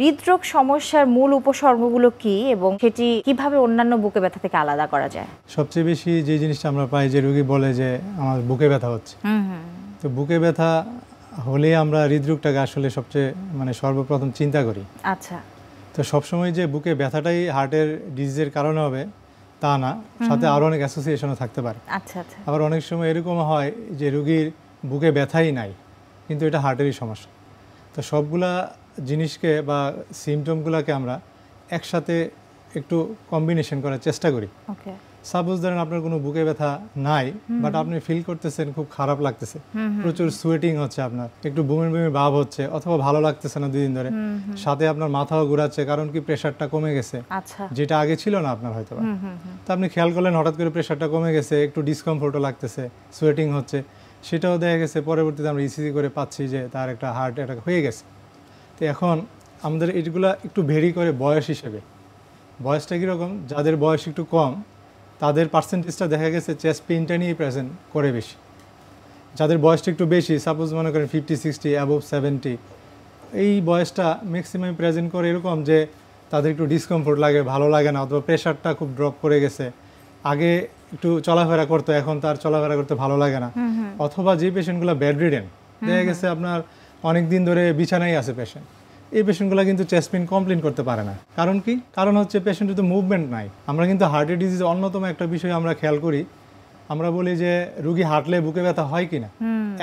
হৃদরোগ সমস্যার মূল উপসর্গগুলো কি এবং সেটি কিভাবে অন্যান্য বুকে ব্যথা থেকে আলাদা করা যায়? সবচেয়ে বেশি যে জিনিসটা আমরা পাই যে রোগী বলে যে আমার বুকে ব্যথা হচ্ছে। তো বুকে ব্যথা হলে আমরা হৃদরোগটাকে আসলে সবচেয়ে সর্বপ্রথম চিন্তা করি। আচ্ছা। তো সবসময় যে বুকে ব্যথাটাই হার্টের ডিজিজের কারণে হবে তা না, সাথে আরও অনেক অ্যাসোসিয়েশনও থাকতে পারে। আচ্ছা আচ্ছা। আবার অনেক সময় এরকম হয় যে রোগীর বুকে ব্যথাই নাই কিন্তু এটা হার্টেরই সমস্যা। তো সবগুলা জিনিসকে বা সিমটমগুলোকে আমরা একসাথে একটু কম্বিনেশন করার চেষ্টা করি। ওকে। সাপোজ ধরেন আপনার কোনো বুকে ব্যথা নাই, বাট আপনি ফিল করতেছেন খুব খারাপ লাগতেছে, প্রচুর সোয়েটিং হচ্ছে, আপনার একটু বমি বমি ভাব হচ্ছে, অথবা ভালো লাগতেছে না 2 দিন ধরে, সাথে আপনার মাথাও ঘোরাচ্ছে, কারণ কি প্রেশারটা কমে গেছে, আচ্ছা। যেটা আগে ছিল না আপনার হয়তো। তো আপনি খেয়াল করলেন হঠাৎ করে প্রেশারটা কমে গেছে, একটু ডিসকমফোর্টও লাগতেছে, সোয়েটিং হচ্ছে, সেটাও দেখা গেছে পরবর্তীতে আমরা ইসিজি করে পাচ্ছি যে তার একটা হার্ট অ্যাটাক হয়ে গেছে। তো এখন আমাদের এইগুলা একটু ভেরি করে বয়স হিসেবে। বয়সটা কীরকম, যাদের বয়স একটু কম তাদের পার্সেন্টেজটা দেখা গেছে চেস্ট পেইনটা নিয়েই প্রেজেন্ট করে বেশি। যাদের বয়সটা একটু বেশি, সাপোজ মনে করেন 50, 60, অ্যাবোভ 70, এই বয়সটা ম্যাক্সিমাম প্রেজেন্ট করে এরকম যে তাদের একটু ডিসকমফোর্ট লাগে, ভালো লাগে না, অথবা প্রেশারটা খুব ড্রপ করে গেছে, আগে একটু চলাফেরা করতো এখন তার চলাফেরা করতে ভালো লাগে না, অথবা যে পেশেন্টগুলো বেড রিডেন, দেখা গেছে আপনার অনেক দিন ধরে বিছানায় আছে পেশেন্ট, এই পেশেন্টগুলো কিন্তু চেস্ট পেইন কমপ্লেন করতে পারে না। কারণ কি? কারণ হচ্ছে পেশেন্টের তো মুভমেন্ট নাই। আমরা কিন্তু হার্টের ডিজিজ অন্যতম একটা বিষয় আমরা খেয়াল করি, আমরা বলি যে রুগী হাঁটলে বুকে ব্যথা হয় কিনা,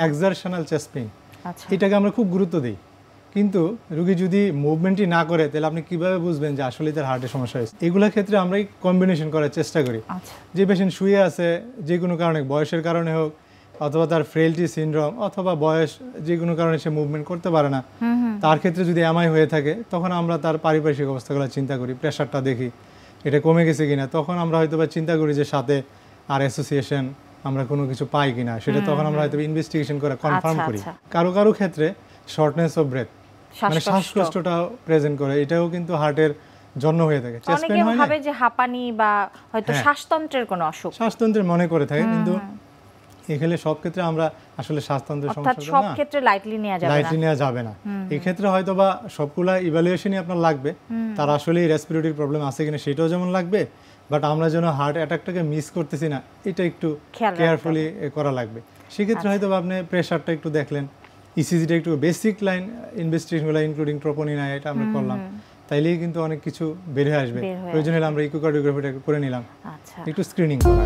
এক্সারশনাল চেস্ট পেইন, এটাকে আমরা খুব গুরুত্ব দিই। কিন্তু রুগী যদি মুভমেন্টই না করে তাহলে আপনি কিভাবে বুঝবেন যে আসলে তার হার্টের সমস্যা হয়েছে? এগুলোর ক্ষেত্রে আমরা কম্বিনেশন করার চেষ্টা করি। যে পেশেন্ট শুয়ে আছে যে কোনো কারণে, বয়সের কারণে হোক, অথবা তার ফ্রেইলটি সিনড্রোম, অথবা বয়স যে কোনো কারণে সে মুভমেন্ট করতে পারে না, তার ক্ষেত্রে যদি এমআই হয়ে থাকে তখন আমরা তার পারিপার্শ্বিক অবস্থাগুলো চিন্তা করি, প্রেশারটা দেখি এটা কমে গেছে কিনা, তখন আমরা হয়তো বা চিন্তা করি যে সাথে আর অ্যাসোসিয়েশন আমরা কোনো কিছু পাই কিনা, সেটা তখন আমরা হয়তো ইনভেস্টিগেশন করে কনফার্ম করি। কারো কারো ক্ষেত্রে শর্টনেস অফ ব্রেথ, শ্বাসকষ্টটাও প্রেজেন্ট করে, এটাও কিন্তু হার্টের জন্য হয়ে থাকে। চেস্ট পেইন হয় না, ভাবে যে হাঁপানি বা হয়তো শ্বাসতন্ত্রের কোনো অসুখ, শ্বাসতন্ত্রের মনে করে থাকে, কিন্তু এখানে সব ক্ষেত্রে আমরা আসলে শ্বাসতন্ত্রের সমস্যা সব ক্ষেত্রে লাইটলি নেওয়া যাবে না। এই ক্ষেত্রে হয়তো বা সবগুলা ইভালুয়েশনই আপনার লাগবে, তার আসলে রেসপিরেটরি প্রবলেম আছে কিনা সেটাও যেমন লাগবে, বাট আমরা যেন হার্ট অ্যাটাকটাকে মিস করতেছি না এটা একটু কেয়ারফুলি করা লাগবে। সেক্ষেত্রে হয়তো আপনি প্রেশারটা একটু দেখলেন, ইসিজিটা একটু বেসিক লাইন ইনভেস্টিগেশনগুলো ইনক্লুডিং ট্রোপোনিন এটা আমরা করলাম, তাইলেই কিন্তু অনেক কিছু বের হয়ে আসবে। প্রয়োজন হলে আমরা ইকোকার্ডিওগ্রাফিটা করে নিলাম, একটু স্ক্রিনিং করা।